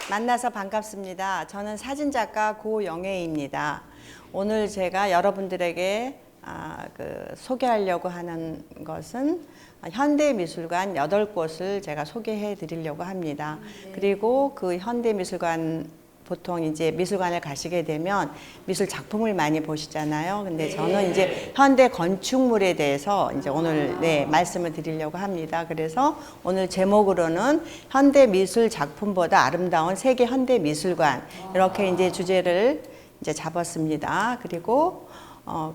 만나서 반갑습니다. 저는 사진작가 고영애입니다. 오늘 제가 여러분들에게 소개하려고 하는 것은 현대미술관 8곳을 제가 소개해 드리려고 합니다. 그리고 그 현대미술관 보통 이제 미술관을 가시게 되면 미술 작품을 많이 보시잖아요. 근데 저는 이제 현대 건축물에 대해서 이제 오늘 말씀을 드리려고 합니다. 그래서 오늘 제목으로는 현대 미술 작품보다 아름다운 세계 현대 미술관 이렇게 이제 주제를 이제 잡았습니다. 그리고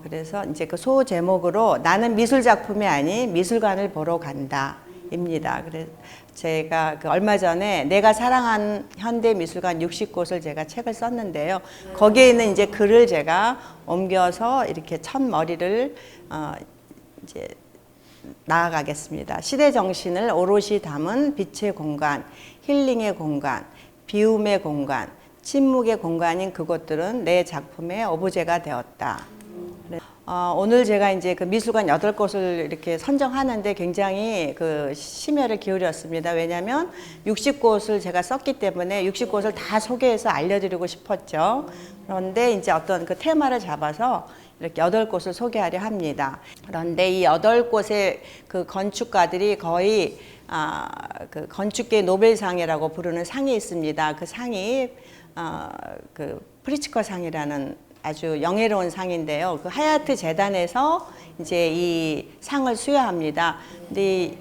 그래서 이제 그 소 제목으로 나는 미술 작품이 아닌 미술관을 보러 간다입니다. 그래서 제가 얼마 전에 내가 사랑한 현대미술관 60곳을 제가 책을 썼는데요. 거기에 있는 이제 글을 제가 옮겨서 이렇게 첫 머리를 이제 나아가겠습니다. 시대 정신을 오롯이 담은 빛의 공간, 힐링의 공간, 비움의 공간, 침묵의 공간인 그곳들은 내 작품의 오브제가 되었다. 오늘 제가 이제 그 미술관 8곳을 이렇게 선정하는데 굉장히 심혈을 기울였습니다. 왜냐하면 60곳을 제가 썼기 때문에 60곳을 다 소개해서 알려드리고 싶었죠. 그런데 이제 어떤 그 테마를 잡아서 이렇게 8곳을 소개하려 합니다. 그런데 이 8곳의 그 건축가들이 거의 그 건축계 노벨상이라고 부르는 상이 있습니다. 그 상이 그 프리츠커 상이라는 아주 영예로운 상인데요. 그 하얏트 재단에서 이제 이 상을 수여합니다. 근데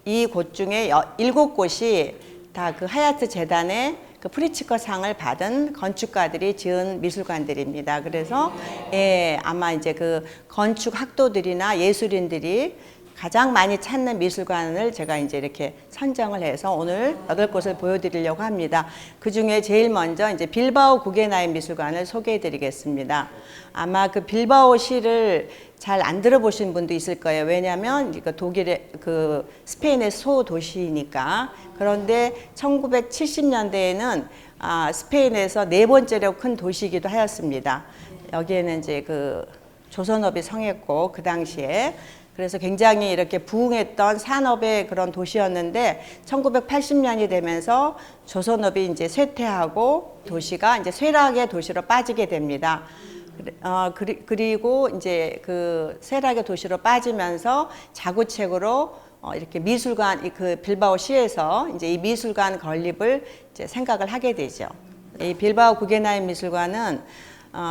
이 곳 중에 7곳이 다 그 하얏트 재단의 그 프리츠커 상을 받은 건축가들이 지은 미술관들입니다. 그래서 아마 이제 그 건축 학도들이나 예술인들이 가장 많이 찾는 미술관을 제가 이제 이렇게 선정을 해서 오늘 8곳을 보여드리려고 합니다. 그 중에 제일 먼저 이제 빌바오 구겐하임 미술관을 소개해 드리겠습니다. 아마 그 빌바오 시를 잘 안 들어보신 분도 있을 거예요. 왜냐하면 독일의 스페인의 소도시니까. 그런데 1970년대에는 스페인에서 4번째로 큰 도시이기도 하였습니다. 여기에는 이제 조선업이 성했고 그 당시에 그래서 굉장히 이렇게 부흥했던 산업의 그런 도시였는데 1980년이 되면서 조선업이 이제 쇠퇴하고 도시가 이제 쇠락의 도시로 빠지게 됩니다. 그리고 이제 그 쇠락의 도시로 빠지면서 자구책으로 이렇게 미술관 그 빌바오 시에서 이제 이 미술관 건립을 이제 생각을 하게 되죠. 이 빌바오 구겐하임 미술관은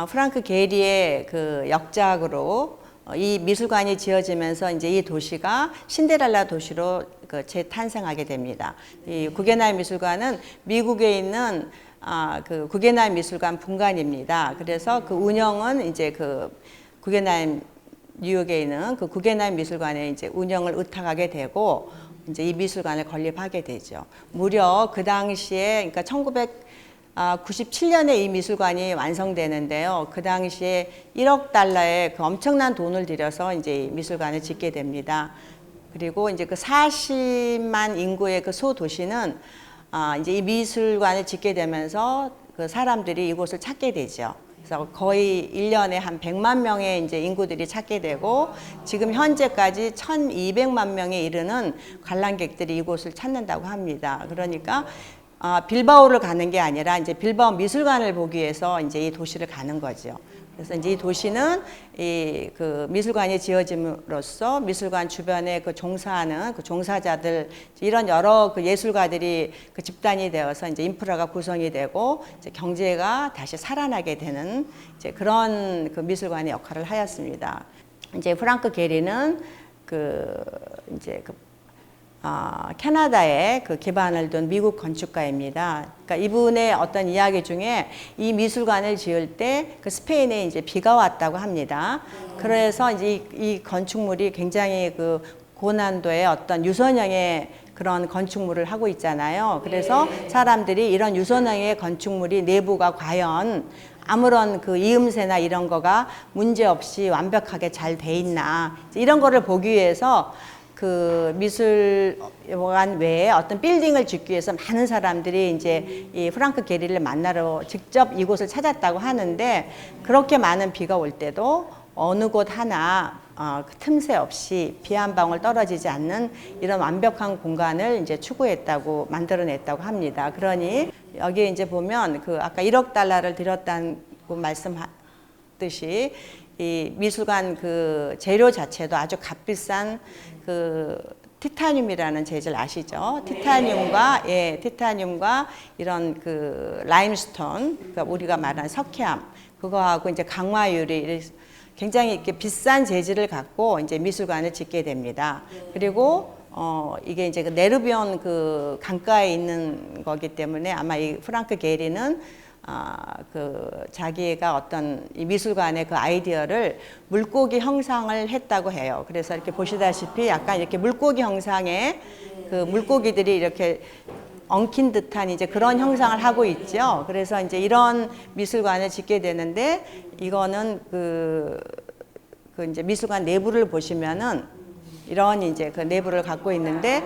프랑크 게리의 그 역작으로 이 미술관이 지어지면서 이제 이 도시가 신데렐라 도시로 재탄생하게 됩니다. 이 구겐하임 미술관은 미국에 있는 그 구겐하임 미술관 분관입니다. 그래서 그 운영은 이제 구겐하임 뉴욕에 있는 그 구겐하임 미술관에 이제 운영을 의탁하게 되고 이제 이 미술관을 건립하게 되죠. 무려 그 당시에 그러니까 1997년에 이 미술관이 완성되는데요. 그 당시에 1억 달러의 그 엄청난 돈을 들여서 이제 이 미술관을 짓게 됩니다. 그리고 이제 그 40만 인구의 그 소도시는 이제 이 미술관을 짓게 되면서 그 사람들이 이곳을 찾게 되죠. 그래서 거의 1년에 한 100만 명의 이제 인구들이 찾게 되고 지금 현재까지 1200만 명에 이르는 관람객들이 이곳을 찾는다고 합니다. 그러니까 빌바오를 가는 게 아니라 이제 빌바오 미술관을 보기 위해서 이제 이 도시를 가는 거죠. 그래서 이제 이 도시는 그 미술관이 지어짐으로써 미술관 주변에 그 종사하는 그 종사자들 이런 여러 그 예술가들이 그 집단이 되어서 이제 인프라가 구성이 되고 이제 경제가 다시 살아나게 되는 이제 그런 그 미술관의 역할을 하였습니다. 이제 프랑크 게리는 캐나다에 그 기반을 둔 미국 건축가입니다. 그러니까 이분의 어떤 이야기 중에 이 미술관을 지을 때 그 스페인에 이제 비가 왔다고 합니다. 그래서 이제 이 건축물이 굉장히 그 고난도의 어떤 유선형의 그런 건축물을 하고 있잖아요. 그래서 사람들이 이런 유선형의 건축물이 내부가 과연 아무런 그 이음새나 이런 거가 문제없이 완벽하게 잘 돼 있나 이런 거를 보기 위해서 그 미술관 외에 어떤 빌딩을 짓기 위해서 많은 사람들이 이제 이 프랑크 게리를 만나러 직접 이곳을 찾았다고 하는데 그렇게 많은 비가 올 때도 어느 곳 하나 틈새 없이 비 한 방울 떨어지지 않는 이런 완벽한 공간을 이제 추구했다고 만들어냈다고 합니다. 그러니 여기에 이제 보면 그 아까 1억 달러를 들였다고 말씀했듯이 이 미술관 그 재료 자체도 아주 값비싼 그 티타늄이라는 재질 아시죠? 티타늄과 이런 그 라임스톤, 그러니까 우리가 말하는 석회암, 그거하고 이제 강화유리, 굉장히 이렇게 비싼 재질을 갖고 이제 미술관을 짓게 됩니다. 그리고 이게 이제 그 네르비온 그 강가에 있는 거기 때문에 아마 이 프랑크 게리는 그 자기가 어떤 이 미술관의 그 아이디어를 물고기 형상을 했다고 해요. 그래서 이렇게 보시다시피 약간 이렇게 물고기 형상의 그 물고기들이 이렇게 엉킨 듯한 이제 그런 형상을 하고 있죠. 그래서 이제 이런 미술관을 짓게 되는데 이거는 그 이제 미술관 내부를 보시면은 이런 이제 그 내부를 갖고 있는데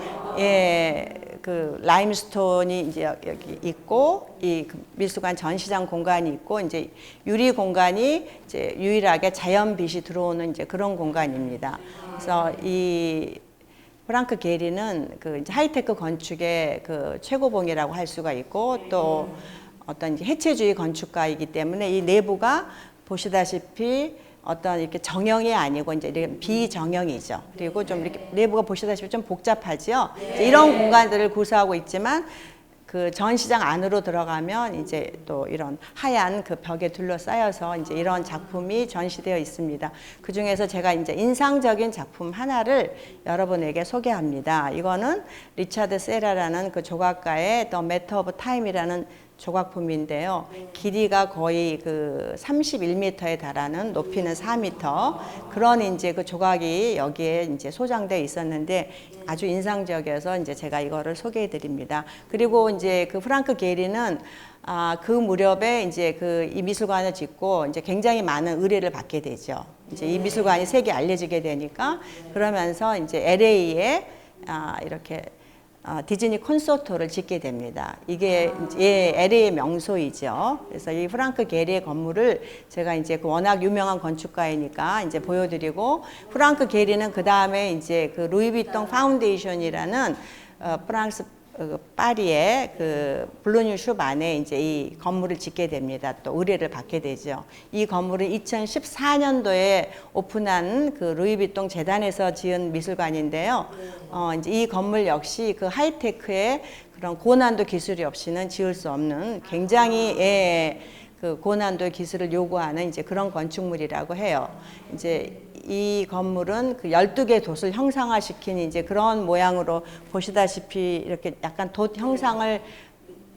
그 라임스톤이 이제 여기 있고 이 미술관 전시장 공간이 있고 이제 유리 공간이 이제 유일하게 자연 빛이 들어오는 이제 그런 공간입니다. 그래서 이 프랑크 게리는 그 이제 하이테크 건축의 그 최고봉이라고 할 수가 있고 또 어떤 이제 해체주의 건축가이기 때문에 이 내부가 보시다시피 어떤 이렇게 정형이 아니고 이제 이렇게 비정형이죠. 그리고 좀 이렇게 내부가 보시다시피 좀 복잡하죠. 이런 공간들을 구사하고 있지만 그 전시장 안으로 들어가면 이제 또 이런 하얀 그 벽에 둘러싸여서 이제 이런 작품이 전시되어 있습니다. 그 중에서 제가 이제 인상적인 작품 하나를 여러분에게 소개합니다. 이거는 리차드 세라라는 그 조각가의 The Matter of Time이라는 조각품인데요. 길이가 거의 그 31m에 달하는 높이는 4m 그런 이제 그 조각이 여기에 이제 소장되어 있었는데 아주 인상적이어서 이제 제가 이거를 소개해 드립니다. 그리고 이제 그 프랑크 게리는 그 무렵에 이제 그 이 미술관을 짓고 이제 굉장히 많은 의뢰를 받게 되죠. 이제 이 미술관이 세계에 알려지게 되니까 그러면서 이제 LA에 이렇게 디즈니 콘서트를 짓게 됩니다. 이게 LA의 명소이죠. 그래서 이 프랑크 게리의 건물을 제가 이제 그 워낙 유명한 건축가이니까 이제 보여드리고 프랑크 게리는 그 다음에 이제 그 루이비통 파운데이션이라는 프랑스 파리의 그 블루뉴 숍 안에 이제 이 건물을 짓게 됩니다. 또 의뢰를 받게 되죠. 이 건물은 2014년도에 오픈한 그 루이비통 재단에서 지은 미술관인데요. 이제 이 건물 역시 그 하이테크의 그런 고난도 기술이 없이는 지을 수 없는 굉장히 그 고난도 기술을 요구하는 이제 그런 건축물이라고 해요. 이제 이 건물은 그 12개 돛을 형상화시킨 이제 그런 모양으로 보시다시피 이렇게 약간 돛 형상을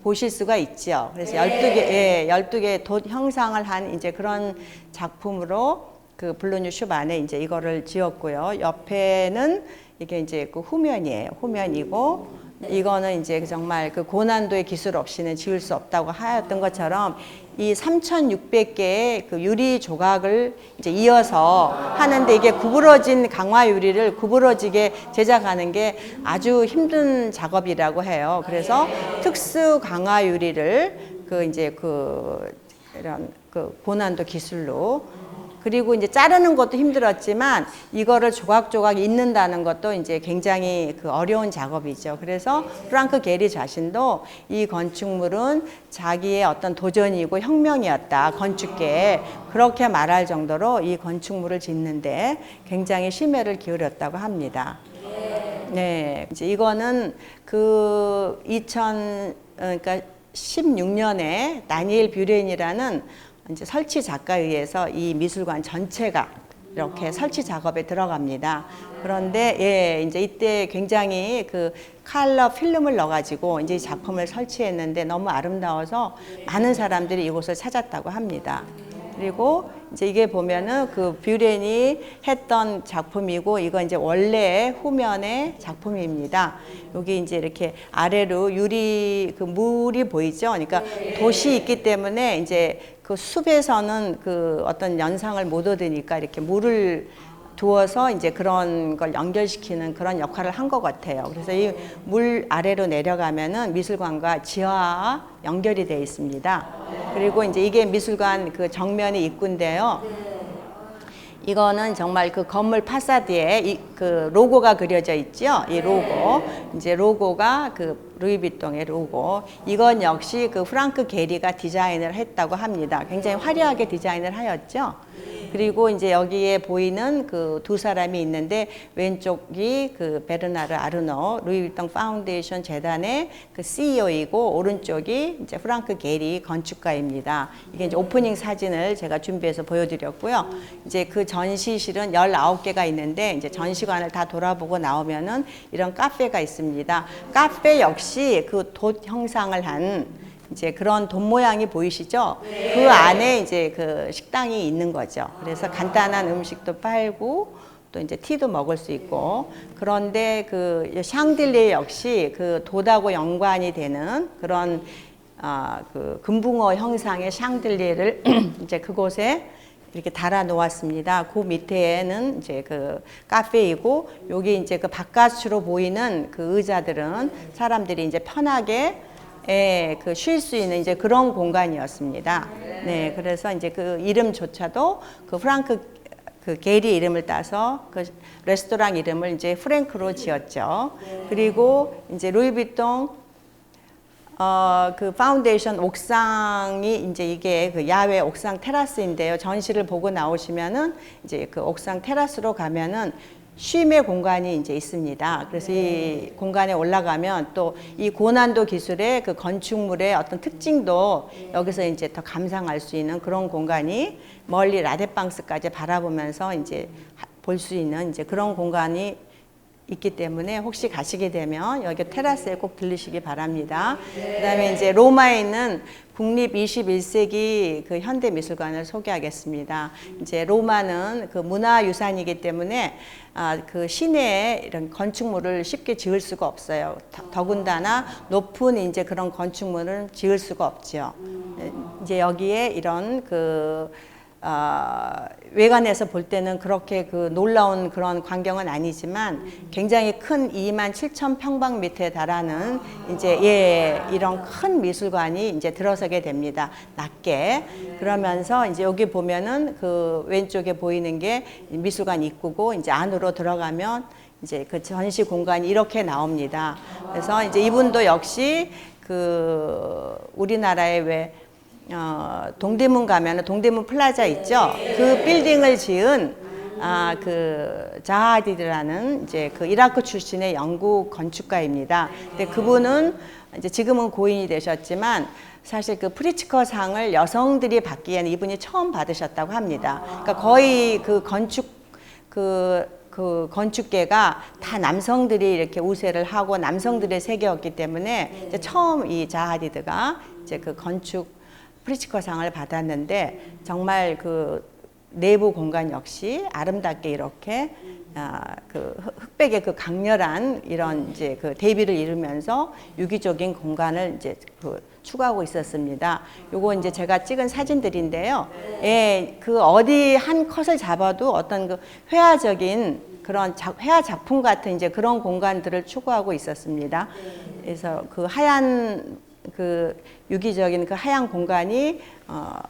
보실 수가 있죠. 그래서 12개 돛 형상을 한 이제 그런 작품으로 그 블루뉴 숍 안에 이제 이거를 지었고요. 옆에는 이게 이제 그 후면이에요. 후면이고 이거는 이제 정말 그 고난도의 기술 없이는 지을 수 없다고 하였던 것처럼 이 3,600개의 그 유리 조각을 이제 이어서 하는데 이게 구부러진 강화 유리를 구부러지게 제작하는 게 아주 힘든 작업이라고 해요. 그래서 특수 강화 유리를 그 이제 그 이런 그 고난도 기술로 그리고 이제 자르는 것도 힘들었지만 이거를 조각조각 잇는다는 것도 이제 굉장히 그 어려운 작업이죠. 그래서 프랑크 게리 자신도 이 건축물은 자기의 어떤 도전이고 혁명이었다. 건축계에 그렇게 말할 정도로 이 건축물을 짓는데 굉장히 심혈을 기울였다고 합니다. 네, 이제 이거는 그 그러니까 16년에 다니엘 뷰렌이라는 이제 설치 작가에 의해서 이 미술관 전체가 이렇게 설치 작업에 들어갑니다. 그런데 이제 이때 굉장히 그 컬러 필름을 넣어가지고 이제 이 작품을 설치했는데 너무 아름다워서 많은 사람들이 이곳을 찾았다고 합니다. 그리고 이제 이게 보면은 그 뷰렌이 했던 작품이고 이거 이제 원래 후면의 작품입니다. 여기 이제 이렇게 아래로 유리 그 물이 보이죠. 그러니까 돛이 있기 때문에 이제 그 숲에서는 그 어떤 연상을 못 얻으니까 이렇게 물을 두어서 이제 그런 걸 연결시키는 그런 역할을 한 것 같아요. 그래서 이 물 아래로 내려가면은 미술관과 지하 연결이 되어 있습니다. 그리고 이제 이게 미술관 그 정면의 입구인데요. 이거는 정말 그 건물 파사드에 그 로고가 그려져 있죠. 이 로고. 이제 로고가 그 루이비통의 로고. 이건 역시 그 프랑크 게리가 디자인을 했다고 합니다. 굉장히 화려하게 디자인을 하였죠. 그리고 이제 여기에 보이는 그 두 사람이 있는데 왼쪽이 그 베르나르 아르노 루이비통 파운데이션 재단의 그 CEO이고 오른쪽이 이제 프랑크 게리 건축가입니다. 이게 이제 오프닝 사진을 제가 준비해서 보여드렸고요. 이제 그 전시실은 19개가 있는데 이제 전시관을 다 돌아보고 나오면은 이런 카페가 있습니다. 카페 역시 그 돛 형상을 한 이제 그런 돈 모양이 보이시죠? 네. 그 안에 이제 그 식당이 있는 거죠. 그래서 간단한 음식도 팔고 또 이제 티도 먹을 수 있고 그런데 그 샹들리에 역시 그 돛하고 연관이 되는 그런 그 금붕어 형상의 샹들리에를 이제 그곳에 이렇게 달아 놓았습니다. 그 밑에는 이제 그 카페이고 여기 이제 그 바깥으로 보이는 그 의자들은 사람들이 이제 편하게 예, 그 쉴 수 있는 이제 그런 공간이었습니다. 네, 그래서 이제 그 이름조차도 그 프랑크 그 게리 이름을 따서 그 레스토랑 이름을 이제 프랭크로 지었죠. 그리고 이제 루이비통 그 파운데이션 옥상이 이제 이게 그 야외 옥상 테라스인데요. 전시를 보고 나오시면은 이제 그 옥상 테라스로 가면은 쉼의 공간이 이제 있습니다. 그래서 이 공간에 올라가면 또 이 고난도 기술의 그 건축물의 어떤 특징도 여기서 이제 더 감상할 수 있는 그런 공간이 멀리 라데방스까지 바라보면서 이제 볼 수 있는 이제 그런 공간이 있기 때문에 혹시 가시게 되면 여기 테라스에 꼭 들르시기 바랍니다. 그다음에 이제 로마에 있는 국립 21세기 그 현대미술관을 소개하겠습니다. 이제 로마는 그 문화유산이기 때문에 그 시내에 이런 건축물을 쉽게 지을 수가 없어요. 더군다나 높은 이제 그런 건축물은 지을 수가 없죠. 이제 여기에 이런 그 외관에서 볼 때는 그렇게 그 놀라운 그런 광경은 아니지만 굉장히 큰 27,000평방미터에 달하는 이제 이런 큰 미술관이 이제 들어서게 됩니다. 낮게. 그러면서 이제 여기 보면은 그 왼쪽에 보이는 게 미술관 입구고 이제 안으로 들어가면 이제 그 전시 공간이 이렇게 나옵니다. 그래서 이제 이분도 역시 그 우리나라의 왜 동대문 가면 동대문 플라자 있죠. 그 빌딩을 지은 그 자하디드라는 이제 그 이라크 출신의 영국 건축가입니다. 근데 그분은 이제 지금은 고인이 되셨지만 사실 그 프리츠커 상을 여성들이 받기에는 이분이 처음 받으셨다고 합니다. 그러니까 거의 그 건축계가 다 남성들이 이렇게 우세를 하고 남성들의 세계였기 때문에 이제 처음 이 자하디드가 이제 그 건축 프리츠커상을 받았는데 정말 그 내부 공간 역시 아름답게 이렇게 그 흑백의 그 강렬한 이런 이제 그 대비를 이루면서 유기적인 공간을 이제 그 추구하고 있었습니다. 요거 이제 제가 찍은 사진들인데요. 예, 그 어디 한 컷을 잡아도 어떤 그 회화적인 그런 회화 작품 같은 이제 그런 공간들을 추구하고 있었습니다. 그래서 그 하얀 그 유기적인 그 하얀 공간이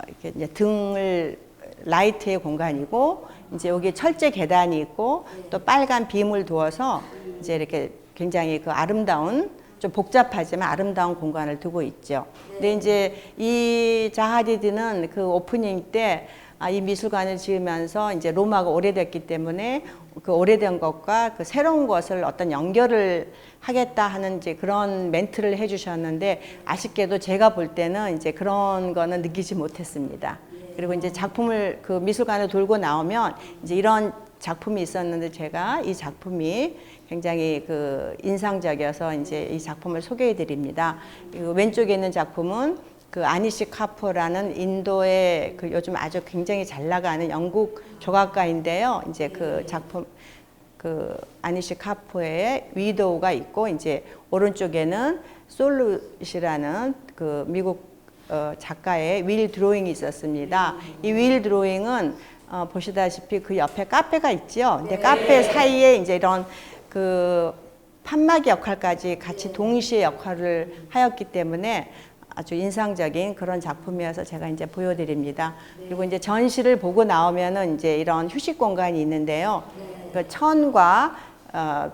이렇게 이제 등을 라이트의 공간이고 이제 여기 철제 계단이 있고 또 빨간 빔을 두어서 이제 이렇게 굉장히 그 아름다운 좀 복잡하지만 아름다운 공간을 두고 있죠. 근데 이제 이 자하디드는 그 오프닝 때 이 미술관을 지으면서 이제 로마가 오래됐기 때문에 그 오래된 것과 그 새로운 것을 어떤 연결을 하겠다 하는 이제 그런 멘트를 해주셨는데 아쉽게도 제가 볼 때는 이제 그런 거는 느끼지 못했습니다. 그리고 이제 작품을 그 미술관을 돌고 나오면 이제 이런 작품이 있었는데 제가 이 작품이 굉장히 그 인상적이어서 이제 이 작품을 소개해 드립니다. 왼쪽에 있는 작품은 그 아니시 카포라는 인도의 그 요즘 아주 굉장히 잘 나가는 영국 조각가인데요. 이제 그 작품 그 아니시 카포의 위도우가 있고 이제 오른쪽에는 솔루시라는 그 미국 작가의 윌 드로잉이 있었습니다. 이 윌 드로잉은 보시다시피 그 옆에 카페가 있죠. 근데 카페 사이에 이제 이런 그 판막 역할까지 같이 동시에 역할을 하였기 때문에 아주 인상적인 그런 작품이어서 제가 이제 보여드립니다. 그리고 이제 전시를 보고 나오면은 이제 이런 휴식 공간이 있는데요. 그 천과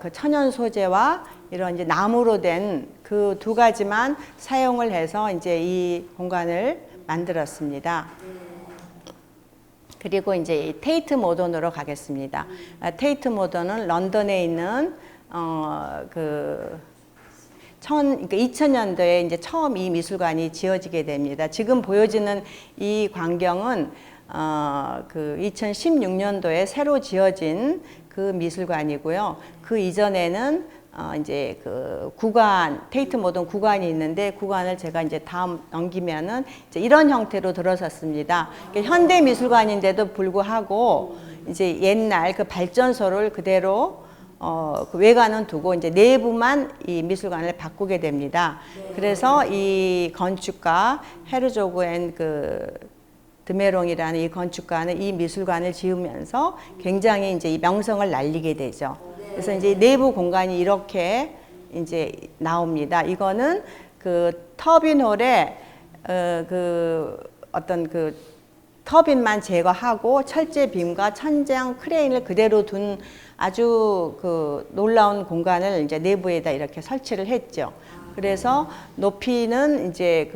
그 천연 소재와 이런 이제 나무로 된 그 두 가지만 사용을 해서 이제 이 공간을 만들었습니다. 그리고 이제 이 테이트 모던으로 가겠습니다. 테이트 모던은 런던에 있는 그러니까 2000년도에 이제 처음 이 미술관이 지어지게 됩니다. 지금 보여지는 이 광경은 그 2016년도에 새로 지어진 그 미술관이고요. 그 이전에는 이제 그 테이트 모던 구간이 있는데 구간을 제가 이제 다음 넘기면은 이제 이런 형태로 들어섰습니다. 현대 미술관인데도 불구하고 이제 옛날 그 발전소를 그대로 그 외관은 두고 이제 내부만 이 미술관을 바꾸게 됩니다. 그래서 이 건축가 헤르조그 앤 드메롱이라는 이 건축가는 이 미술관을 지으면서 굉장히 이제 이 명성을 날리게 되죠. 그래서 이제 내부 공간이 이렇게 이제 나옵니다. 이거는 그 터빈홀에 어떤 그 터빈만 제거하고 철제 빔과 천장 크레인을 그대로 둔 아주 그 놀라운 공간을 이제 내부에다 이렇게 설치를 했죠. 그래서 높이는 이제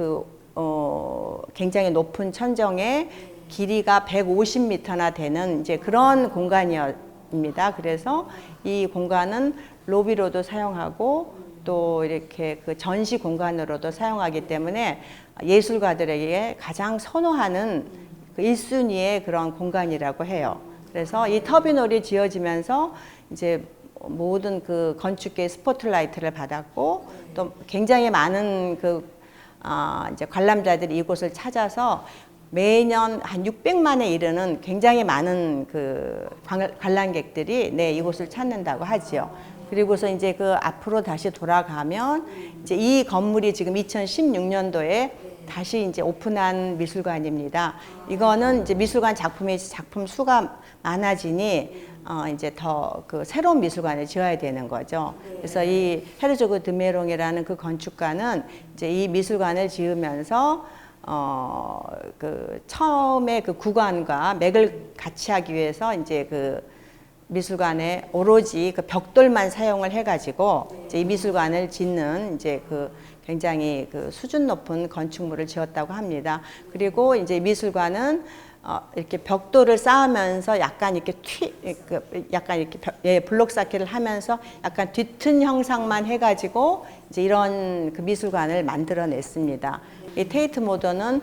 굉장히 높은 천정에 길이가 150m나 되는 이제 그런 공간이었습니다. 그래서 이 공간은 로비로도 사용하고 또 이렇게 그 전시 공간으로도 사용하기 때문에 예술가들에게 가장 선호하는 그 1순위의 그런 공간이라고 해요. 그래서 이 터빈홀이 지어지면서 이제 모든 그 건축계의 스포트라이트를 받았고 또 굉장히 많은 이제 관람자들이 이곳을 찾아서 매년 한 600만에 이르는 굉장히 많은 그 관람객들이 이곳을 찾는다고 하지요. 그리고서 이제 그 앞으로 다시 돌아가면 이제 이 건물이 지금 2016년도에 다시 이제 오픈한 미술관입니다. 이거는 이제 미술관 작품 수가 많아지니 이제 더 그 새로운 미술관을 지어야 되는 거죠. 그래서 이 헤르조그 드메롱이라는 그 건축가는 이제 이 미술관을 지으면서 그 처음에 그 구간과 맥을 같이 하기 위해서 이제 그 미술관에 오로지 그 벽돌만 사용을 해가지고 이제 이 미술관을 짓는 이제 그 굉장히 그 수준 높은 건축물을 지었다고 합니다. 그리고 이제 미술관은 이렇게 벽돌을 쌓으면서 약간 이렇게 약간 이렇게 블록 쌓기를 하면서 약간 뒤튼 형상만 해가지고 이제 이런 그 미술관을 만들어냈습니다. 이 테이트 모던은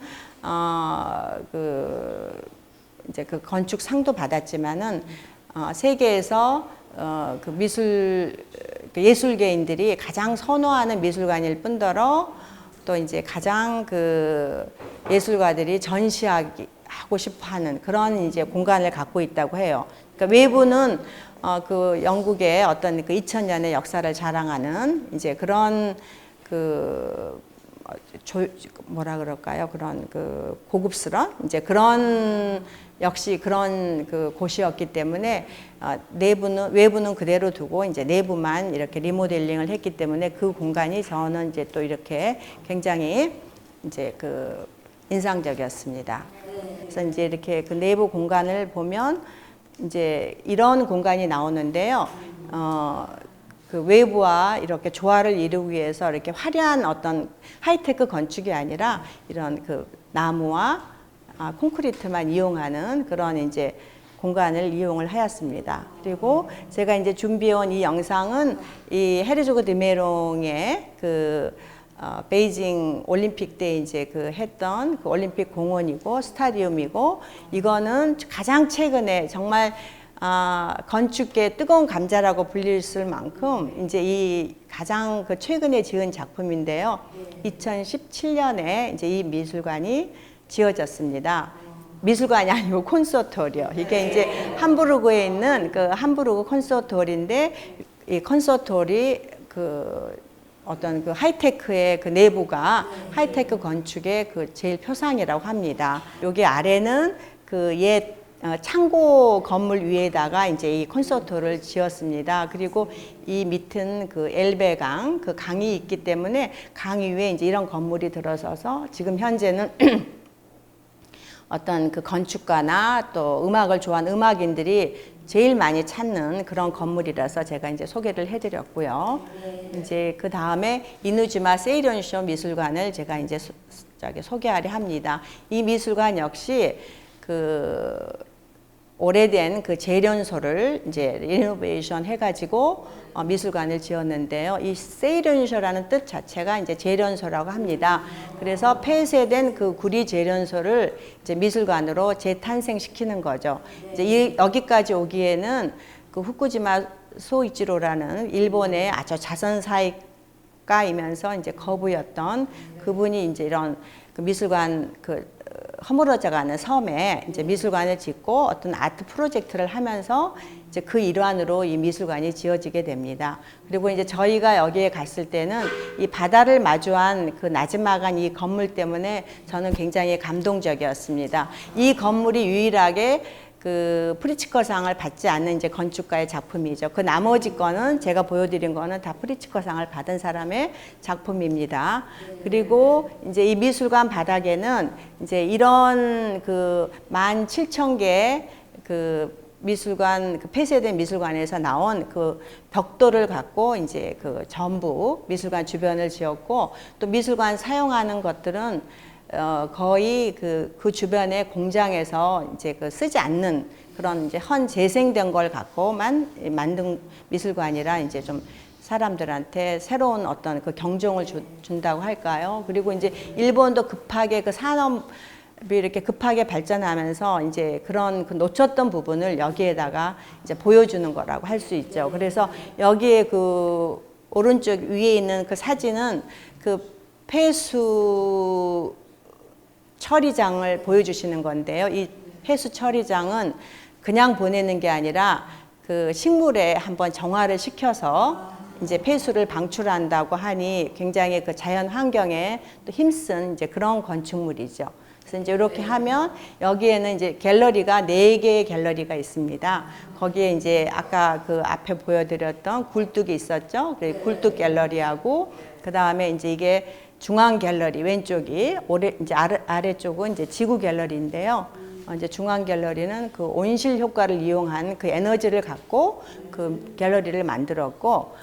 이제 그 건축상도 받았지만은 세계에서 그 예술계인들이 가장 선호하는 미술관일 뿐더러 또 이제 가장 그 예술가들이 전시하고 싶어하는 그런 이제 공간을 갖고 있다고 해요. 그러니까 외부는 그 영국의 어떤 그 2000년의 역사를 자랑하는 이제 그런 뭐라 그럴까요? 그런 그 고급스러운 이제 그런 역시 그런 그 곳이었기 때문에 외부는 그대로 두고 이제 내부만 이렇게 리모델링을 했기 때문에 그 공간이 저는 이제 또 이렇게 굉장히 이제 그 인상적이었습니다. 그래서 이제 이렇게 그 내부 공간을 보면 이제 이런 공간이 나오는데요. 그 외부와 이렇게 조화를 이루기 위해서 이렇게 화려한 어떤 하이테크 건축이 아니라 이런 그 나무와 콘크리트만 이용하는 그런 이제 공간을 이용을 하였습니다. 그리고 제가 이제 준비해온 이 영상은 이 헤르조그 드메롱의 베이징 올림픽 때 이제 했던 그 올림픽 공원이고 스타디움이고 이거는 가장 최근에 정말 건축계의 뜨거운 감자라고 불릴 만큼 이제 이 가장 최근에 지은 작품인데요. 2017년에 이제 이 미술관이 지어졌습니다. 미술관이 아니고 콘서트홀이요. 이게 이제 함부르크에 있는 그 함부르크 콘서트홀인데 이 콘서트홀이 어떤 그 하이테크의 그 내부가 하이테크 건축의 그 제일 표상이라고 합니다. 여기 아래는 그 옛 창고 건물 위에다가 이제 이 콘서트를 지었습니다. 그리고 이 밑은 그 엘베강, 그 강이 있기 때문에 강 위에 이제 이런 건물이 들어서서 지금 현재는 어떤 그 건축가나 또 음악을 좋아하는 음악인들이 제일 많이 찾는 그런 건물이라서 제가 이제 소개를 해드렸고요. 이제 그 다음에 이누지마 세이런쇼 미술관을 제가 이제 소개하려 합니다. 이 미술관 역시 그 오래된 그 재련소를 이제 리노베이션 해가지고 미술관을 지었는데요. 이 세이런쇼라는 뜻 자체가 이제 재련소라고 합니다. 그래서 폐쇄된 그 구리 재련소를 이제 미술관으로 재탄생시키는 거죠. 이제 여기까지 오기에는 그 후쿠지마 소이치로라는 일본의 아주 자선사익가이면서 이제 거부였던 그분이 이제 이런 그 미술관 그 허물어져가는 섬에 이제 미술관을 짓고 어떤 아트 프로젝트를 하면서 이제 그 일환으로 이 미술관이 지어지게 됩니다. 그리고 이제 저희가 여기에 갔을 때는 이 바다를 마주한 그 나즈마간 이 건물 때문에 저는 굉장히 감동적이었습니다. 이 건물이 유일하게 그 프리츠커상을 받지 않는 이제 건축가의 작품이죠. 그 나머지 거는 제가 보여드린 거는 다 프리츠커상을 받은 사람의 작품입니다. 그리고 이제 이 미술관 바닥에는 이제 이런 그 17,000개 그 미술관, 그 폐쇄된 미술관에서 나온 그 벽돌을 갖고 이제 그 전부 미술관 주변을 지었고, 또 미술관 사용하는 것들은 거의 그 주변에 공장에서 이제 그 쓰지 않는 그런 이제 재생된 걸 갖고만 만든 미술관이라 이제 좀 사람들한테 새로운 어떤 그 경종을 준다고 할까요? 그리고 이제 일본도 급하게 그 산업이 이렇게 급하게 발전하면서 이제 그런 그 놓쳤던 부분을 여기에다가 이제 보여주는 거라고 할 수 있죠. 그래서 여기에 그 오른쪽 위에 있는 그 사진은 그 폐수 처리장을 보여주시는 건데요. 이 폐수 처리장은 그냥 보내는 게 아니라 그 식물에 한번 정화를 시켜서 이제 폐수를 방출한다고 하니 굉장히 그 자연 환경에 또 힘쓴 이제 그런 건축물이죠. 그래서 이제 이렇게 하면 여기에는 이제 갤러리가 4개의 갤러리가 있습니다. 거기에 이제 아까 그 앞에 보여드렸던 굴뚝이 있었죠. 굴뚝 갤러리하고 그 다음에 이제 이게 중앙 갤러리 왼쪽이 이제 아래쪽은 이제 지구 갤러리인데요. 이제 중앙 갤러리는 그 온실 효과를 이용한 그 에너지를 갖고 그 갤러리를 만들었고,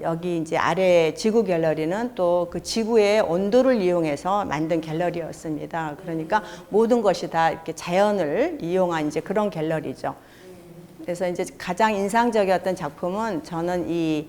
여기 이제 아래 지구 갤러리는 또 그 지구의 온도를 이용해서 만든 갤러리였습니다. 그러니까 모든 것이 다 이렇게 자연을 이용한 이제 그런 갤러리죠. 그래서 이제 가장 인상적이었던 작품은 저는 이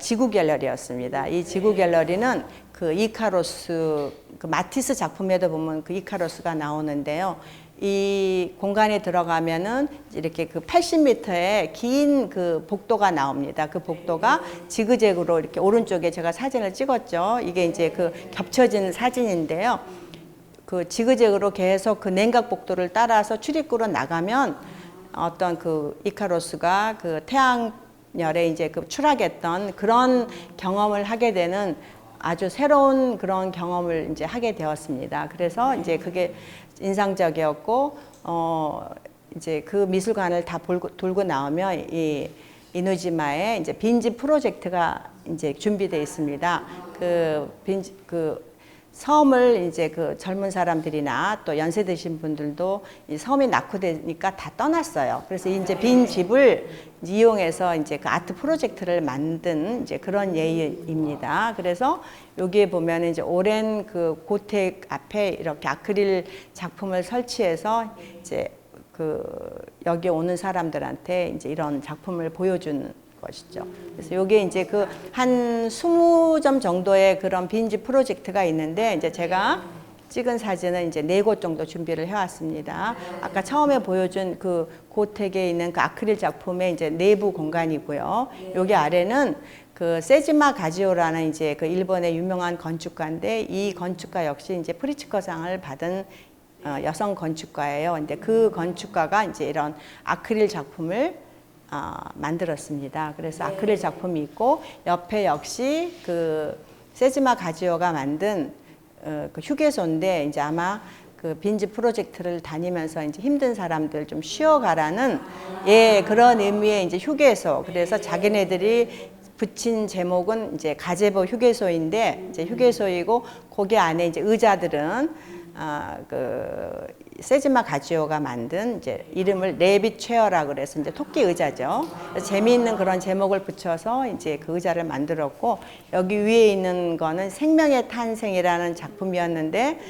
지구 갤러리였습니다. 이 지구 갤러리는 그 이카로스, 그 마티스 작품에도 보면 그 이카로스가 나오는데요. 이 공간에 들어가면은 이렇게 그 80m의 긴 그 복도가 나옵니다. 그 복도가 지그재그로 이렇게 오른쪽에 제가 사진을 찍었죠. 이게 이제 그 겹쳐진 사진인데요. 그 지그재그로 계속 그 냉각 복도를 따라서 출입구로 나가면 어떤 그 이카로스가 그 태양열에 이제 그 추락했던 그런 경험을 하게 되는 아주 새로운 그런 경험을 이제 하게 되었습니다. 그래서 이제 그게 인상적이었고, 이제 그 미술관을 다 돌고 나오면 이 이누지마에 이제 빈집 프로젝트가 이제 준비되어 있습니다. 그 섬을 이제 그 젊은 사람들이나 또 연세 드신 분들도 이 섬이 낙후되니까 다 떠났어요. 그래서 이제 빈 집을 이용해서 이제 그 아트 프로젝트를 만든 이제 그런 예입니다. 그래서 여기에 보면 이제 오랜 그 고택 앞에 이렇게 아크릴 작품을 설치해서 이제 그 여기 오는 사람들한테 이제 이런 작품을 보여주는 것이죠. 그래서 요게 이제 그 한 20점 정도의 그런 빈집 프로젝트가 있는데, 이제 제가 찍은 사진은 이제 4곳 정도 준비를 해왔습니다. 아까 처음에 보여준 그 고택에 있는 그 아크릴 작품의 이제 내부 공간이고요. 여기 아래는 그 세지마 가지오라는 이제 그 일본의 유명한 건축가인데, 이 건축가 역시 이제 프리츠커상을 받은 여성 건축가예요. 근데 그 건축가가 이제 이런 아크릴 작품을 만들었습니다. 그래서 아크릴 작품이 있고, 옆에 역시 그 세지마 가지오가 만든 그 휴게소인데, 이제 아마 그 빈지 프로젝트를 다니면서 이제 힘든 사람들 좀 쉬어가라는 예, 그런 의미의 이제 휴게소. 그래서 자기네들이 붙인 제목은 이제 가제보 휴게소인데 이제 휴게소이고 거기 안에 이제 의자들은 그 세즈마 가지오가 만든 이제 이름을 레빗 체어라 그래서 이제 토끼 의자죠. 재미있는 그런 제목을 붙여서 이제 그 의자를 만들었고 여기 위에 있는 거는 생명의 탄생이라는 작품이었는데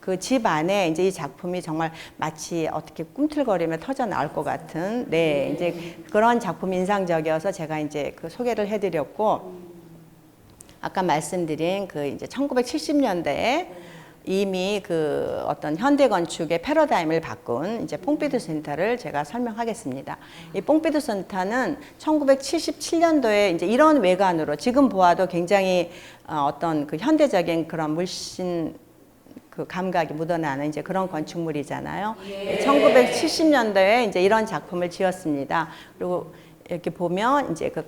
그 집 안에 이제 이 작품이 정말 마치 어떻게 꿈틀거리며 터져 나올 것 같은 네 이제 그런 작품이 인상적이어서 제가 이제 그 소개를 해드렸고 아까 말씀드린 그 이제 1970년대에 이미 그 어떤 현대 건축의 패러다임을 바꾼 이제 퐁피두 센터를 제가 설명하겠습니다. 이 퐁피두 센터는 1977년도에 이제 이런 외관으로 지금 보아도 굉장히 어떤 그 현대적인 그런 물씬 그 감각이 묻어나는 이제 그런 건축물이잖아요. 1970년도에 이제 이런 작품을 지었습니다. 그리고 이렇게 보면 이제 그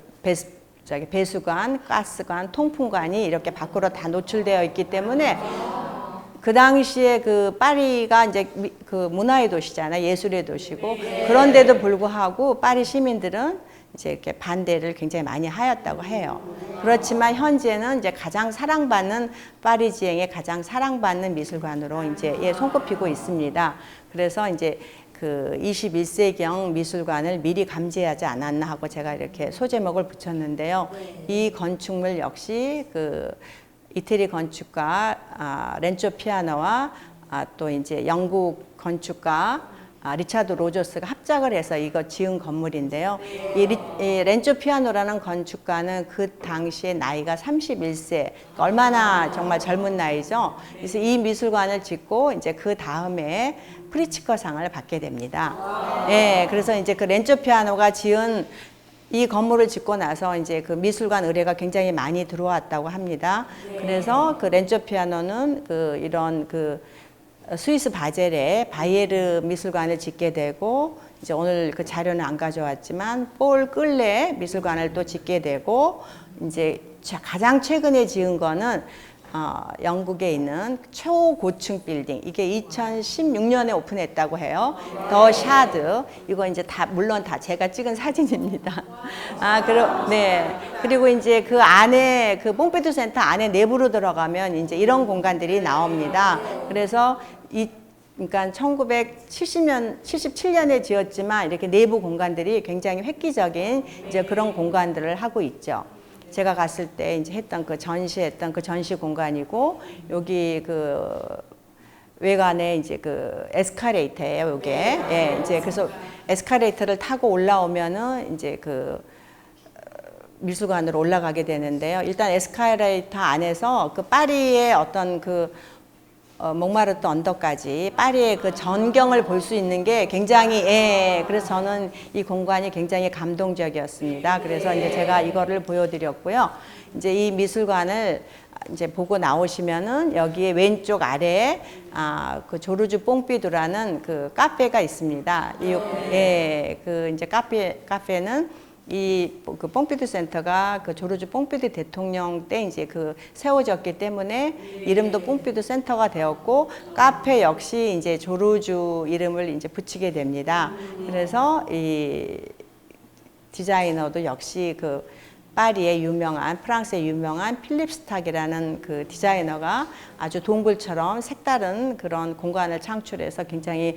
배수관, 가스관, 통풍관이 이렇게 밖으로 다 노출되어 있기 때문에 그 당시에 그 파리가 이제 그 문화의 도시잖아요. 예술의 도시고 그런데도 불구하고 파리 시민들은 이제 이렇게 반대를 굉장히 많이 하였다고 해요. 그렇지만 현재는 이제 가장 사랑받는 파리 지행의 가장 사랑받는 미술관으로 이제 예, 손꼽히고 있습니다. 그래서 이제 그 21세기형 미술관을 미리 감지하지 않았나 하고 제가 이렇게 소제목을 붙였는데요. 이 건축물 역시 그 이태리 건축가 렌초 피아노와 또 이제 영국 건축가 리차드 로저스가 합작을 해서 이거 지은 건물인데요. 이 렌초 피아노라는 건축가는 그 당시에 나이가 31세, 얼마나 정말 젊은 나이죠. 그래서 이 미술관을 짓고 이제 그 다음에 프리츠커상을 받게 됩니다. 예, 그래서 이제 그 렌초 피아노가 지은 이 건물을 짓고 나서 이제 그 미술관 의뢰가 굉장히 많이 들어왔다고 합니다. 그래서 그 렌초 피아노는 그 이런 그 스위스 바젤에 바이에르 미술관을 짓게 되고 이제 오늘 그 자료는 안 가져왔지만 폴 끌레 미술관을 또 짓게 되고 이제 가장 최근에 지은 거는 영국에 있는 초고층 빌딩 이게 2016년에 오픈했다고 해요. 더 샤드 이거 이제 다 물론 다 제가 찍은 사진입니다. 그리고 이제 그 안에 그 퐁피두 센터 안에 내부로 들어가면 이제 이런 공간들이 나옵니다. 그래서 그러니까 1977년에 지었지만 이렇게 내부 공간들이 굉장히 획기적인 이제 그런 공간들을 하고 있죠. 제가 갔을 때 이제 했던 그 전시했던 그 전시 공간이고 여기 그 외관에 이제 그 에스컬레이터예요, 요게. 예, 이제 그래서 에스컬레이터를 타고 올라오면은 이제 그 미술관으로 올라가게 되는데요. 일단 에스컬레이터 안에서 그 파리의 어떤 그 몽마르트 언덕까지 파리의 그 전경을 볼 수 있는 게 굉장히 그래서 저는 이 공간이 굉장히 감동적이었습니다. 그래서 이제 제가 이거를 보여드렸고요. 이제 이 미술관을 이제 보고 나오시면은 여기에 왼쪽 아래에 그 조르주 뽕피두라는 그 카페가 있습니다. 그 이제 카페는 그 뽕피두 센터가 그 조르주 뽕피두 대통령 때 이제 그 세워졌기 때문에 이름도 뽕피두 센터가 되었고 카페 역시 이제 조르주 이름을 이제 붙이게 됩니다. 그래서 이 디자이너도 역시 그 파리의 유명한 프랑스의 유명한 필립 스탁이라는 그 디자이너가 아주 동굴처럼 색다른 그런 공간을 창출해서 굉장히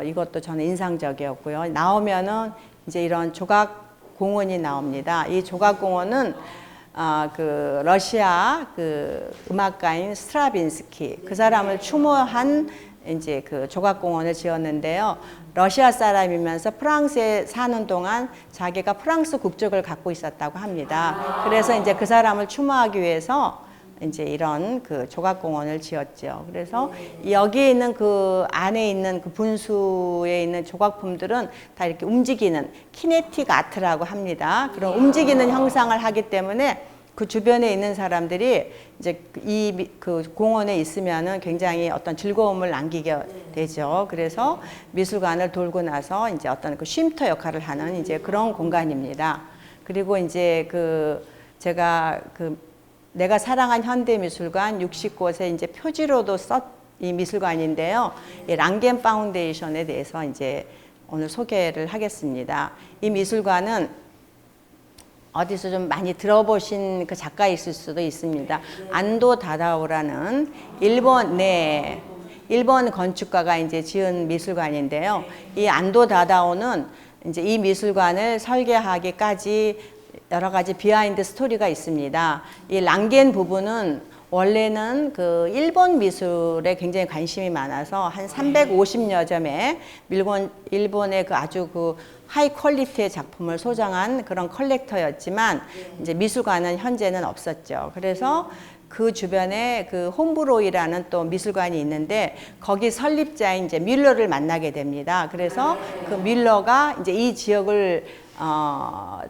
이것도 저는 인상적이었고요. 나오면은 이제 이런 조각 공원이 나옵니다. 이 조각 공원은 그 러시아 그 음악가인 스트라빈스키 그 사람을 추모한 이제 그 조각 공원을 지었는데요. 러시아 사람이면서 프랑스에 사는 동안 자기가 프랑스 국적을 갖고 있었다고 합니다. 그래서 이제 그 사람을 추모하기 위해서 이제 이런 그 조각공원을 지었죠. 그래서 여기 있는 그 안에 있는 그 분수에 있는 조각품들은 다 이렇게 움직이는 키네틱 아트라고 합니다. 그런 움직이는 형상을 하기 때문에 그 주변에 있는 사람들이 이제 이 그 공원에 있으면은 굉장히 어떤 즐거움을 남기게 되죠. 그래서 미술관을 돌고 나서 이제 어떤 그 쉼터 역할을 하는 이제 그런 공간입니다. 그리고 이제 그 제가 그 내가 사랑한 현대미술관 60곳에 이제 표지로도 이 미술관인데요. 이 랑겐 파운데이션에 대해서 이제 오늘 소개를 하겠습니다. 이 미술관은 어디서 좀 많이 들어보신 그 작가 있을 수도 있습니다. 안도 다다오라는 일본 건축가가 이제 지은 미술관인데요. 이 안도 다다오는 이제 이 미술관을 설계하기까지 여러 가지 비하인드 스토리가 있습니다. 이 랑겐 부부는 원래는 그 일본 미술에 굉장히 관심이 많아서 한 350여 점의 일본의 그 아주 그 하이 퀄리티의 작품을 소장한 그런 컬렉터였지만 이제 미술관은 현재는 없었죠. 그래서 그 주변에 그 홈브로이라는 또 미술관이 있는데 거기 설립자인 이제 뮬러를 만나게 됩니다. 그래서 그 뮬러가 이제 이 지역을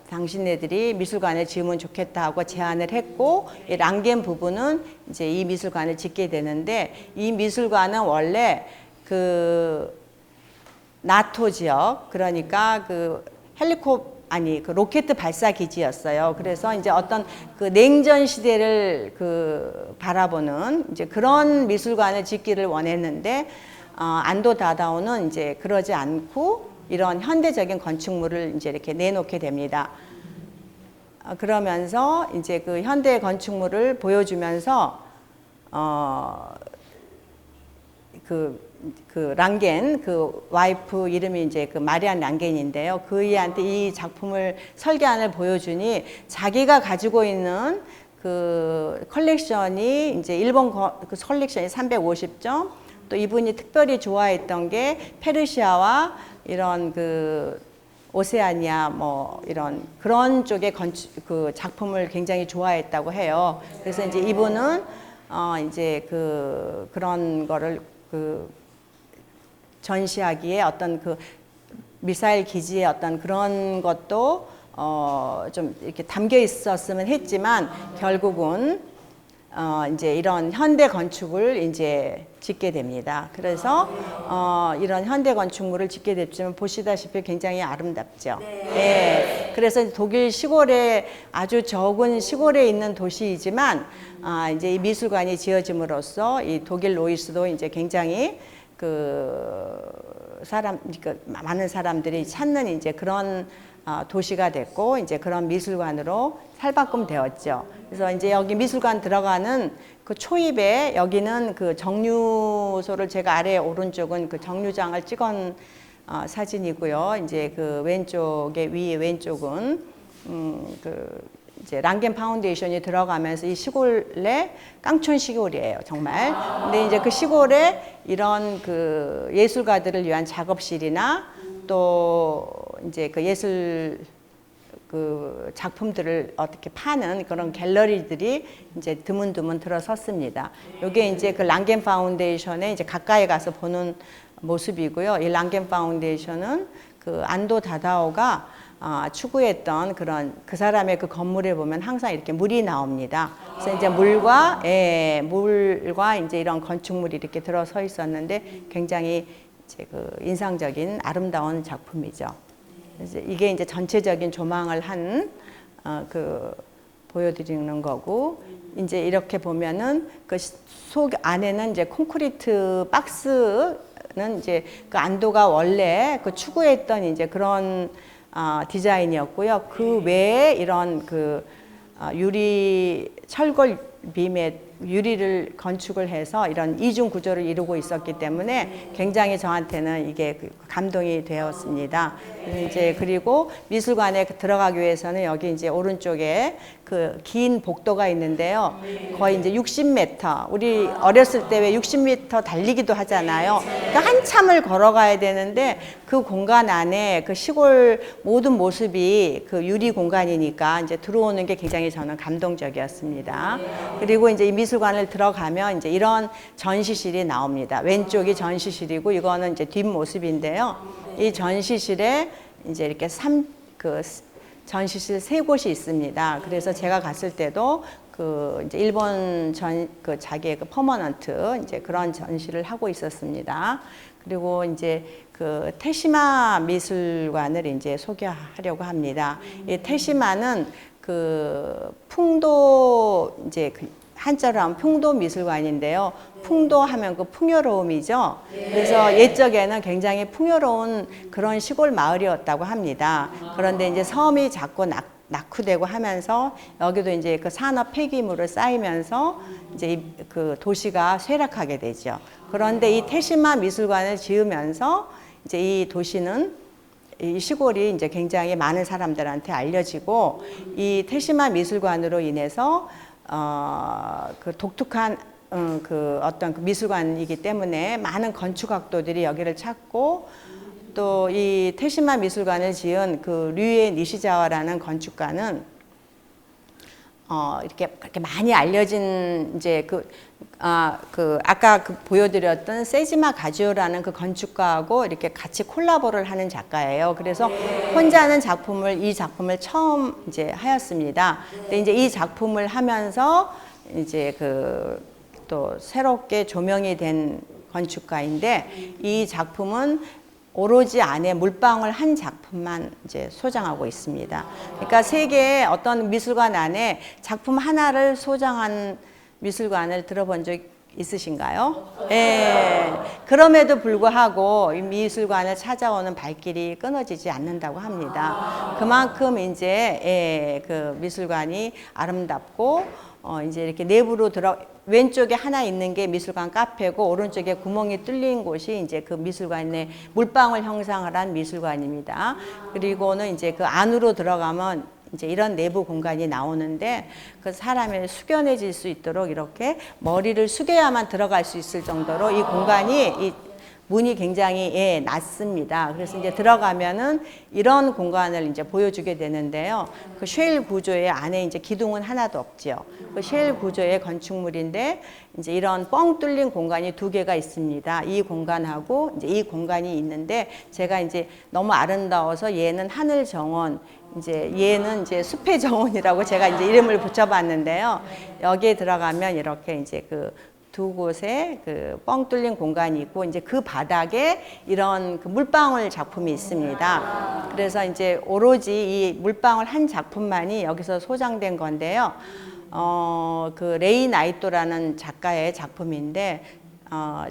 당신네들이 미술관을 지으면 좋겠다 하고 제안을 했고, 이 랑겐 부부는 이제 이 미술관을 짓게 되는데, 이 미술관은 원래 그 나토 지역, 그러니까 그 그 로켓 발사 기지였어요. 그래서 이제 어떤 그 냉전 시대를 그 바라보는 이제 그런 미술관을 짓기를 원했는데, 안도 다다오는 이제 그러지 않고 이런 현대적인 건축물을 이제 이렇게 내놓게 됩니다. 그러면서 이제 그 현대 건축물을 보여주면서 그 랑겐 그 와이프 이름이 이제 그 마리안 랑겐인데요. 그이한테 이 작품을 설계안을 보여주니 자기가 가지고 있는 그 컬렉션이 이제 일본 그 컬렉션이 350점, 또 이분이 특별히 좋아했던 게 페르시아와 이런 그 오세아니아 뭐 이런 그런 쪽의 그 작품을 굉장히 좋아했다고 해요. 그래서 이제 이분은 이제 그런 거를 그 전시하기에 어떤 그 미사일 기지의 어떤 그런 것도 좀 이렇게 담겨 있었으면 했지만 결국은 이제 이런 현대 건축을 이제 짓게 됩니다. 그래서 이런 현대 건축물을 짓게 됐지만 보시다시피 굉장히 아름답죠. 네. 그래서 독일 시골에 아주 적은 시골에 있는 도시이지만 이제 이 미술관이 지어짐으로써 이 독일 로이스도 이제 굉장히 많은 사람들이 찾는 이제 그런 도시가 됐고 이제 그런 미술관으로 살바꿈 되었죠. 그래서 이제 여기 미술관 들어가는 그 초입에 여기는 그 정류소를 제가 아래 오른쪽은 그 정류장을 찍은 사진이고요. 이제 그 위에 왼쪽은 이제 랑겐 파운데이션이 들어가면서 이 시골에 깡촌 시골이에요, 정말. 근데 이제 그 시골에 이런 그 예술가들을 위한 작업실이나 또 이제 그 예술 그 작품들을 어떻게 파는 그런 갤러리들이 이제 드문드문 들어섰습니다. 이게 이제 그 랑겐 파운데이션에 이제 가까이 가서 보는 모습이고요. 이 랑겐 파운데이션은 그 안도 다다오가 추구했던 그런 그 사람의 그 건물에 보면 항상 이렇게 물이 나옵니다. 그래서 이제 물과 이제 이런 건축물이 이렇게 들어서 있었는데 굉장히 이제 그 인상적인 아름다운 작품이죠. 그래서 이게 이제 전체적인 조망을 한 보여드리는 거고, 이제 이렇게 보면은 그 속 안에는 이제 콘크리트 박스는 이제 그 안도가 원래 그 추구했던 이제 그런 디자인이었고요. 그 외에 이런 그 유리 철골 빔에 유리를 건축을 해서 이런 이중 구조를 이루고 있었기 때문에 굉장히 저한테는 이게 감동이 되었습니다. 이제 그리고 미술관에 들어가기 위해서는 여기 이제 오른쪽에 그 긴 복도가 있는데요. 거의 이제 60m. 우리 어렸을 때 왜 60m 달리기도 하잖아요. 그러니까 한참을 걸어가야 되는데 그 공간 안에 그 시골 모든 모습이 그 유리 공간이니까 이제 들어오는 게 굉장히 저는 감동적이었습니다. 그리고 이제 이 미술관을 들어가면 이제 이런 전시실이 나옵니다. 왼쪽이 전시실이고 이거는 이제 뒷모습인데요. 이 전시실에 이제 이렇게 전시실 3곳이 있습니다. 그래서 제가 갔을 때도 그 이제 일본 자기의 그 퍼머넌트 이제 그런 전시를 하고 있었습니다. 그리고 이제 그 테시마 미술관을 이제 소개하려고 합니다. 이 테시마는 그 풍도 이제 한자로 하면 풍도미술관인데요. 풍도하면 그 풍요로움이죠. 그래서 옛적에는 굉장히 풍요로운 그런 시골 마을이었다고 합니다. 그런데 이제 섬이 자꾸 낙후되고 하면서 여기도 이제 그 산업 폐기물을 쌓이면서 이제 그 도시가 쇠락하게 되죠. 그런데 이 태시마 미술관을 지으면서 이제 이 도시는 이 시골이 이제 굉장히 많은 사람들한테 알려지고 이 태시마 미술관으로 인해서 그 독특한 그 어떤 그 미술관이기 때문에 많은 건축학도들이 여기를 찾고 또 이 태시마 미술관을 지은 그 류에 니시자와라는 건축가는 이렇게 그렇게 많이 알려진 이제 아까 보여드렸던 세지마 가지오라는 그 건축가하고 이렇게 같이 콜라보를 하는 작가예요. 그래서 혼자 하는 이 작품을 처음 이제 하였습니다. 근데 이제 이 작품을 하면서 이제 또 새롭게 조명이 된 건축가인데 이 작품은 오로지 안에 물방울 한 작품만 이제 소장하고 있습니다. 그러니까 세계의 어떤 미술관 안에 작품 하나를 소장한 미술관을 들어본 적 있으신가요? 예. 그럼에도 불구하고 이 미술관을 찾아오는 발길이 끊어지지 않는다고 합니다. 그만큼 이제 그 미술관이 아름답고 이제 이렇게 내부로 왼쪽에 하나 있는 게 미술관 카페고 오른쪽에 구멍이 뚫린 곳이 이제 그 미술관의 물방울 형상을 한 미술관입니다. 그리고는 이제 그 안으로 들어가면 이제 이런 내부 공간이 나오는데 그 사람이 숙연해질 수 있도록 이렇게 머리를 숙여야만 들어갈 수 있을 정도로 이 공간이 문이 굉장히 낮습니다. 그래서 이제 들어가면은 이런 공간을 이제 보여주게 되는데요. 그 쉘 구조의 안에 이제 기둥은 하나도 없죠. 그 쉘 구조의 건축물인데 이제 이런 뻥 뚫린 공간이 두 개가 있습니다. 이 공간하고 이제 이 공간이 있는데 제가 이제 너무 아름다워서 얘는 하늘 정원, 이제 얘는 이제 숲의 정원이라고 제가 이제 이름을 붙여봤는데요. 여기에 들어가면 이렇게 이제 두 곳에 그 뻥 뚫린 공간이 있고 이제 그 바닥에 이런 그 물방울 작품이 있습니다. 그래서 이제 오로지 이 물방울 한 작품만이 여기서 소장된 건데요. 그 레이 나이토라는 작가의 작품인데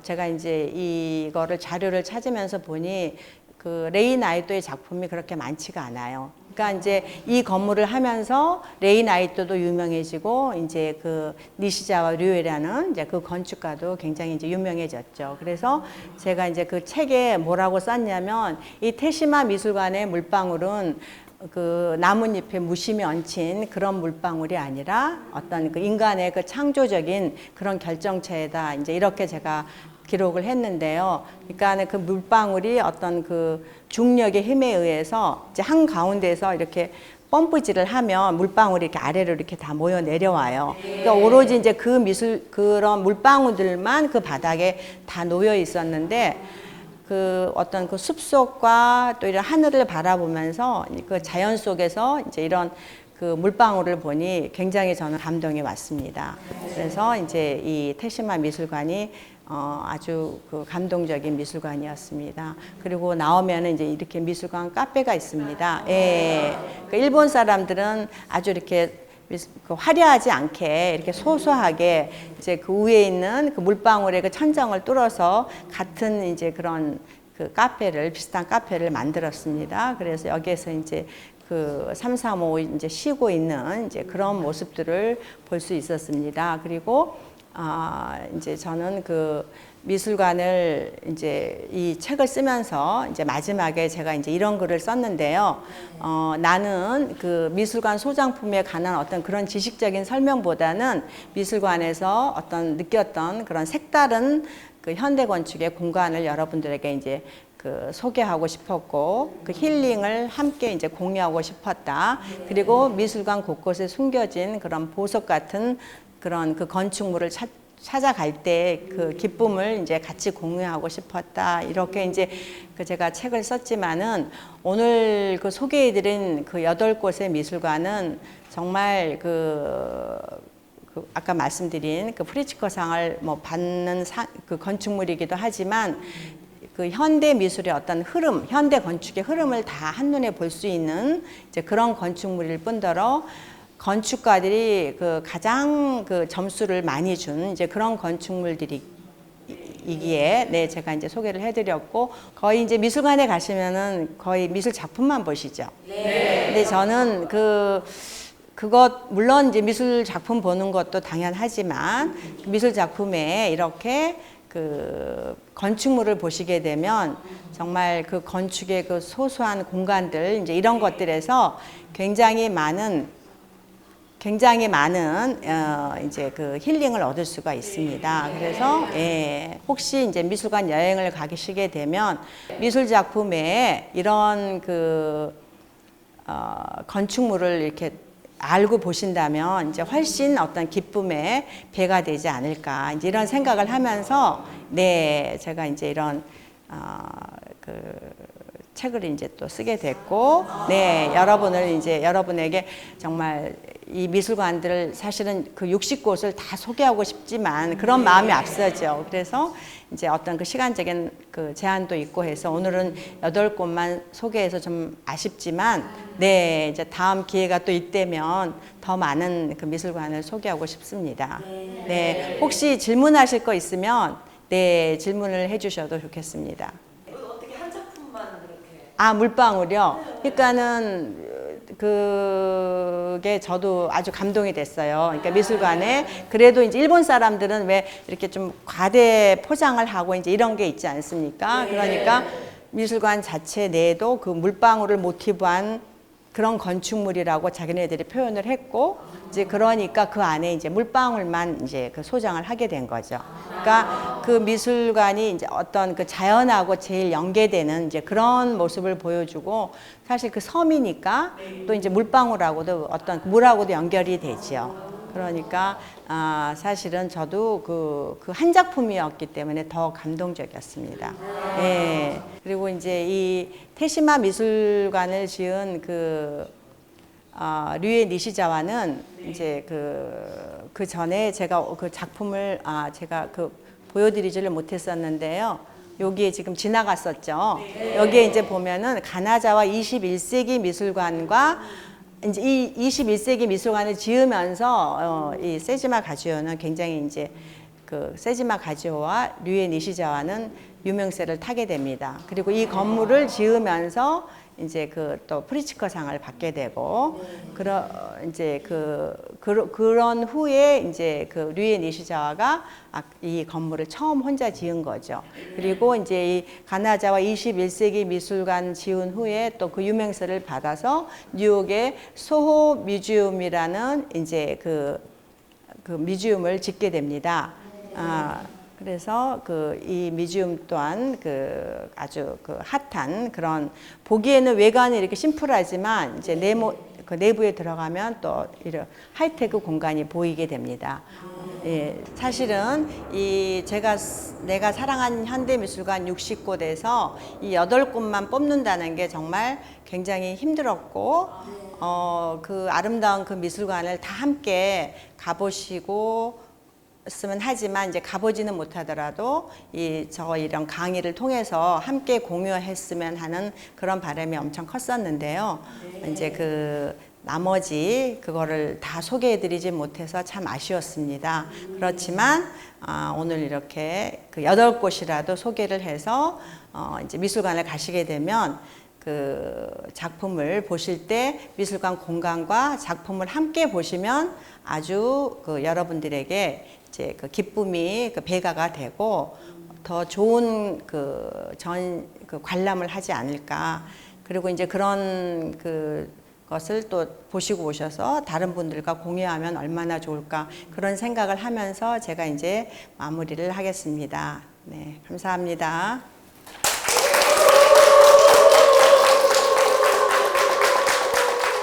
제가 이제 이거를 자료를 찾으면서 보니 그 레이 나이토의 작품이 그렇게 많지가 않아요. 그러니까 이제 이 건물을 하면서 레이 나이토도 유명해지고 이제 그 니시자와 류에라는 이제 그 건축가도 굉장히 이제 유명해졌죠. 그래서 제가 이제 그 책에 뭐라고 썼냐면 이 태시마 미술관의 물방울은 그 나뭇잎에 무심히 얹힌 그런 물방울이 아니라 어떤 그 인간의 그 창조적인 그런 결정체다. 이제 이렇게 제가 기록을 했는데요. 그러니까 그 물방울이 어떤 그 중력의 힘에 의해서 이제 한 가운데서 이렇게 펌프질을 하면 물방울이 이렇게 아래로 이렇게 다 모여 내려와요. 그러니까 오로지 이제 그런 물방울들만 그 바닥에 다 놓여 있었는데 그 어떤 그 숲속과 또 이런 하늘을 바라보면서 그 자연 속에서 이제 이런 그 물방울을 보니 굉장히 저는 감동이 왔습니다. 그래서 이제 이 태시마 미술관이 아주 그 감동적인 미술관이었습니다. 그리고 나오면은 이제 이렇게 미술관 카페가 있습니다. 예. 그 일본 사람들은 아주 이렇게 화려하지 않게 이렇게 소소하게 이제 그 위에 있는 그 물방울의 그 천정을 뚫어서 같은 이제 그런 그 비슷한 카페를 만들었습니다. 그래서 여기에서 이제 그 335 이제 쉬고 있는 이제 그런 모습들을 볼 수 있었습니다. 그리고 이제 저는 그 미술관을 이제 이 책을 쓰면서 이제 마지막에 제가 이제 이런 글을 썼는데요. 나는 그 미술관 소장품에 관한 어떤 그런 지식적인 설명보다는 미술관에서 어떤 느꼈던 그런 색다른 그 현대 건축의 공간을 여러분들에게 이제 그 소개하고 싶었고 그 힐링을 함께 이제 공유하고 싶었다. 그리고 미술관 곳곳에 숨겨진 그런 보석 같은 그런 그 건축물을 찾아갈 때 그 기쁨을 이제 같이 공유하고 싶었다. 이렇게 이제 그 제가 책을 썼지만은 오늘 그 소개해드린 그 8곳의 미술관은 정말 그 아까 말씀드린 그 프리츠커상을 뭐 받는 그 건축물이기도 하지만 그 현대 미술의 어떤 흐름, 현대 건축의 흐름을 다 한눈에 볼 수 있는 이제 그런 건축물일 뿐더러 건축가들이 그 가장 그 점수를 많이 준 이제 그런 건축물들이 이기에 네 제가 이제 소개를 해드렸고 거의 이제 미술관에 가시면은 거의 미술 작품만 보시죠. 네. 근데 저는 그것 물론 이제 미술 작품 보는 것도 당연하지만 미술 작품에 이렇게 그 건축물을 보시게 되면 정말 그 건축의 그 소소한 공간들 이제 이런 것들에서 굉장히 많은 이제 그 힐링을 얻을 수가 있습니다. 그래서 예, 혹시 이제 미술관 여행을 가시게 되면 미술 작품에 이런 건축물을 이렇게 알고 보신다면 이제 훨씬 어떤 기쁨의 배가 되지 않을까 이제 이런 생각을 하면서 네 제가 이제 이런 책을 이제 또 쓰게 됐고 네 여러분에게 정말 이 미술관들을 사실은 그 60곳을 다 소개하고 싶지만 그런 마음이 앞서죠. 그래서 이제 어떤 그 시간적인 그 제한도 있고 해서 오늘은 8곳만 소개해서 좀 아쉽지만 네 이제 다음 기회가 또 있다면 더 많은 그 미술관을 소개하고 싶습니다. 네 혹시 질문하실 거 있으면 네 질문을 해주셔도 좋겠습니다. 어떻게 한 작품만 그렇게? 아 물방울이요. 그러니까는 그게 저도 아주 감동이 됐어요. 그러니까 미술관에 그래도 이제 일본 사람들은 왜 이렇게 좀 과대 포장을 하고 이제 이런 게 있지 않습니까? 그러니까 미술관 자체 내에도 그 물방울을 모티브한 그런 건축물이라고 자기네들이 표현을 했고 이제 그러니까 그 안에 이제 물방울만 이제 그 소장을 하게 된 거죠. 그러니까 그 미술관이 이제 어떤 그 자연하고 제일 연계되는 이제 그런 모습을 보여주고 사실 그 섬이니까 또 이제 물방울하고도 어떤 물하고도 연결이 되죠. 그러니까 사실은 저도 그 한 작품이었기 때문에 더 감동적이었습니다. 예. 그리고 이제 이 테시마 미술관을 지은 류에 니시자와는 이제 그 전에 제가 그 작품을 제가 보여드리지를 못했었는데요. 여기에 지금 지나갔었죠. 여기에 이제 보면은 가나자와 21세기 미술관과 이제 이 21세기 미술관을 지으면서 이 세지마 가지오는 굉장히 이제 그 세지마 가지오와 류에 니시자와는 유명세를 타게 됩니다. 그리고 이 건물을 지으면서 이제 또 프리츠커상을 받게 되고 이제 그런 후에 이제 류에 니시자와가 이 건물을 처음 혼자 지은 거죠. 그리고 이제 이 가나자와 21세기 미술관 지은 후에 또 그 유명세를 받아서 뉴욕의 소호 뮤지엄이라는 이제 그 뮤지엄을 짓게 됩니다. 그래서 이 뮤지엄 또한 아주 핫한 그런 보기에는 외관이 이렇게 심플하지만 이제 내부에 들어가면 또 이런 하이테크 공간이 보이게 됩니다. 예, 사실은 내가 사랑한 현대미술관 60곳에서 이 8곳만 뽑는다는 게 정말 굉장히 힘들었고 그 아름다운 그 미술관을 다 함께 가보시고 으면 하지만 이제 가보지는 못하더라도 이런 강의를 통해서 함께 공유했으면 하는 그런 바람이 엄청 컸었는데요. 이제 나머지 그거를 다 소개해드리지 못해서 참 아쉬웠습니다. 그렇지만 오늘 이렇게 8곳이라도 소개를 해서 이제 미술관을 가시게 되면 그 작품을 보실 때 미술관 공간과 작품을 함께 보시면 아주 여러분들에게 이제 기쁨이 배가가 되고 더 좋은 관람을 하지 않을까. 그리고 이제 그런 것을 또 보시고 오셔서 다른 분들과 공유하면 얼마나 좋을까. 그런 생각을 하면서 제가 이제 마무리를 하겠습니다. 네, 감사합니다.